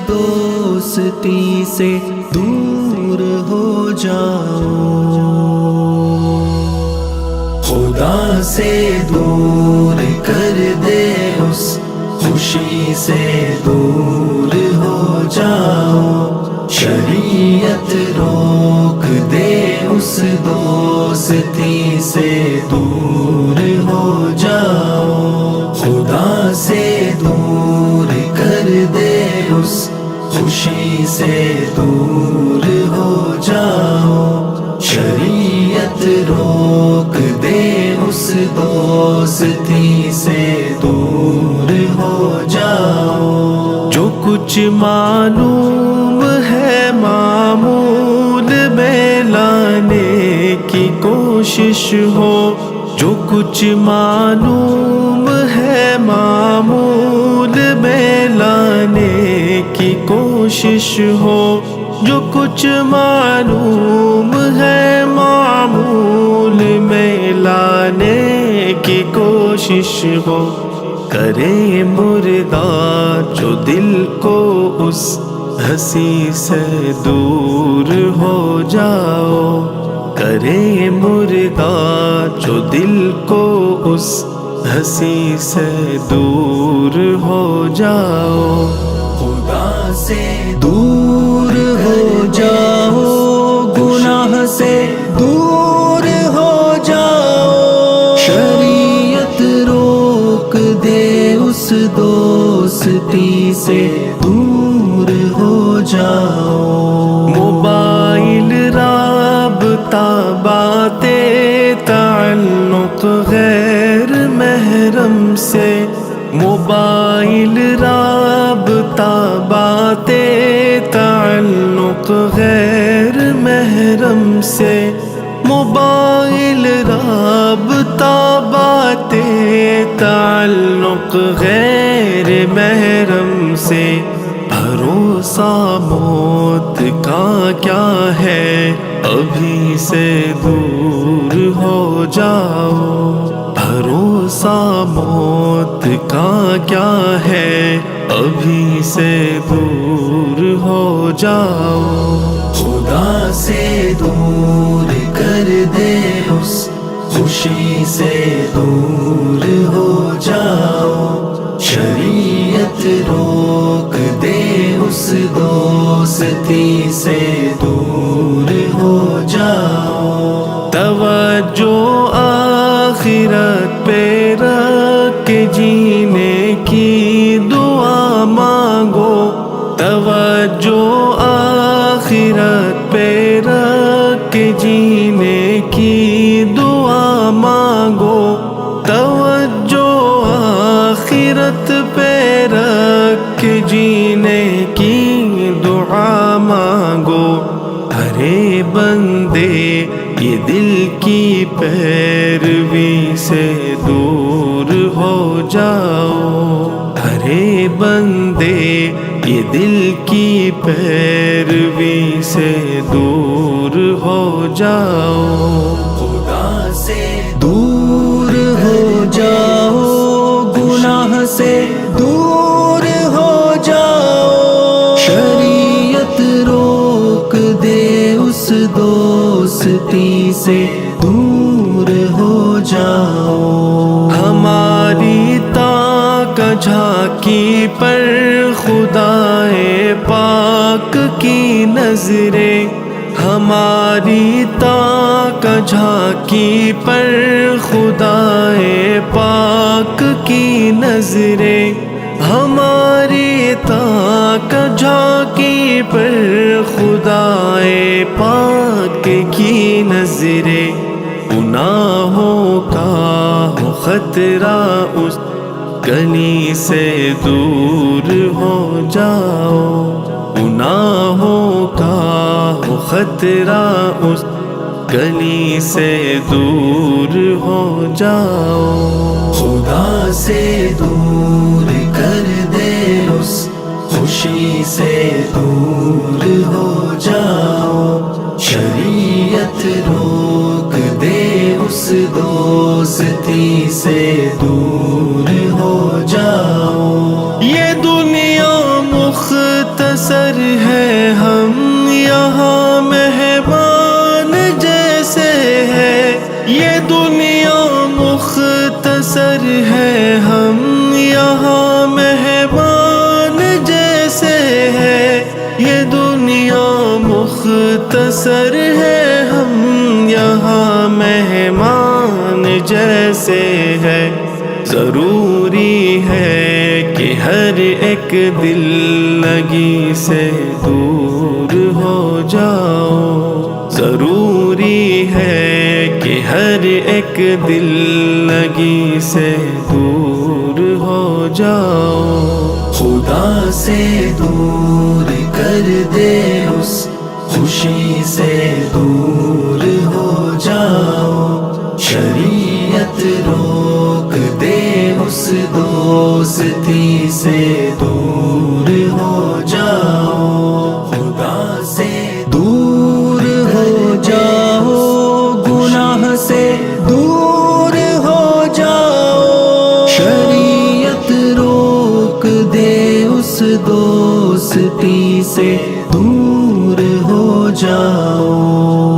دوستی سے دور ہو جاؤ، خدا سے دور کر دے اس خوشی سے دور ہو جاؤ، شریعت روک دے اس دوستی سے دور ہو جاؤ، خدا سے دور کر دے اس خوشی سے دور ہو جاؤ، شریعت روک دے اس دوستی سے دور ہو جاؤ، جو کچھ معلوم ہے معمول میں لانے کی کوشش ہو، جو کچھ معلوم ہے معمول میں لانے کی کوشش ہو، جو کچھ معلوم ہے معمول میں لانے کی کوشش ہو، کرے مردہ جو دل کو اس ہنسی سے دور ہو جاؤ، کرے مردہ جو دل کو اس ہنسی سے دور ہو جاؤ، خدا سے دور ہو جاؤ، گناہ سے دور ہو جاؤ، شریعت روک دے اس دوستی سے دور ہو جاؤ، موبائل رابطہ باتیں تعلق غیر محرم سے، موبائل رابطہ باتیں تعلق غیر محرم سے، موبائل رابطہ باتیں تعلق غیر محرم سے، بھروسہ موت کا کیا ہے ابھی سے دور ہو جاؤ، بھروسہ موت کا کیا ہے ابھی سے دور ہو جاؤ، خدا سے دور کر دے اس خوشی سے دور ہو جاؤ، شریعت روک دے اس دوستی سے دور ہو جاؤ، توجہ آخرت پہ رکھ کے جینے کی دعا مانگو، توجہ آخرت پہ رکھ کے جینے کی دعا مانگو، توجہ آخرت پہ رکھ کے جینے کی دعا مانگو، ارے بندے یہ دل کی پیروی سے دور ہو جاؤ، ارے بندے یہ دل کی پیروی سے دور ہو جاؤ، خدا سے دور ہو جاؤ، گناہ سے دور ہو جاؤ، شریعت روک دے اس دوستی سے دور ہو جاؤ، ہماری تاک جھانکی پر خدائے پاک کی نظریں، ہماری تاک جھانکی پر خدائے پاک کی نظریں، ہماری تاک جھانکی پر خدائے پاک کی نظریں، گناہوں کا ہو خطرہ اس گلی سے دور ہو جاؤ، گناہوں کا ہو خطرہ اس گلی سے دور ہو جاؤ، خدا سے دور کر دے اس خوشی سے دور ہو جاؤ، شریعت روک دے اس دوستی سے دور ہو جاؤ، یہ دنیا مختلف مختصر ہے ہم یہاں مہمان جیسے ہے یہ دنیا مختصر ہے ہم یہاں مہمان جیسے ہے یہ دنیا مختصر ہے ہم یہاں مہمان جیسے ہے ضروری ہے کہ ہر ایک دل لگی سے دور ہو جاؤ ضروری ہے کہ ہر ایک دل لگی سے دور ہو جاؤ خدا سے دور کر دے اس خوشی سے دور ہو جاؤ شریعت روک دے اس دوستی سے دور ہو جاؤ خدا سے دور ہو جاؤ گناہ سے دور ہو جاؤ شریعت روک دے اس دوستی سے دور ہو جاؤ